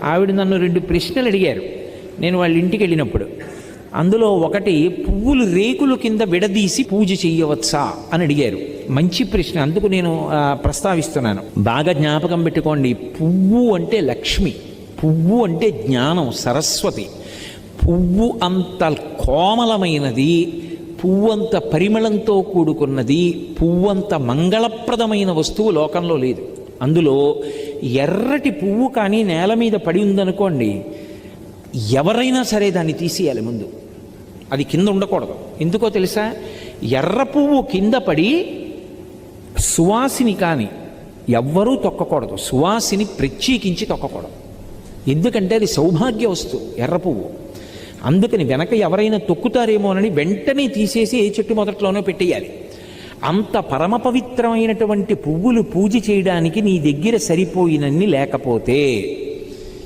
ఆవిడ నన్ను 2 ప్రశ్నలు అడిగారు నేను వాళ్ళ ఇంటికి వెళ్ళినప్పుడు. అందులో ఒకటి, పువ్వులు రేకులు కింద విడదీసి పూజ చెయ్యవచ్చా అని అడిగారు. మంచి ప్రశ్న, అందుకు నేను ప్రస్తావిస్తున్నాను. బాగా జ్ఞాపకం పెట్టుకోండి, పువ్వు అంటే లక్ష్మి, పువ్వు అంటే జ్ఞానం, సరస్వతి. పువ్వు అంత కోమలమైనది, పువ్వంత పరిమళంతో కూడుకున్నది, పువ్వంత మంగళప్రదమైన వస్తువు లోకంలో లేదు. అందులో ఎర్రటి పువ్వు కానీ నేల మీద పడి ఉందనుకోండి, ఎవరైనా సరే దాన్ని తీసేయాలి ముందు, అది కింద ఉండకూడదు. ఎందుకో తెలుసా? ఎర్ర పువ్వు కింద పడి సువాసిని కానీ ఎవ్వరూ తొక్కకూడదు, సువాసిని ప్రత్యేకించి తొక్కకూడదు. ఎందుకంటే అది సౌభాగ్య వస్తువు ఎర్ర పువ్వు. అందుకని వెనక ఎవరైనా తొక్కుతారేమోనని వెంటనే తీసేసి ఏ చెట్టు మొదట్లోనో పెట్టేయాలి. అంత పరమ పవిత్రమైనటువంటి పువ్వులు పూజ చేయడానికి నీ దగ్గర సరిపోయినన్ని లేకపోతే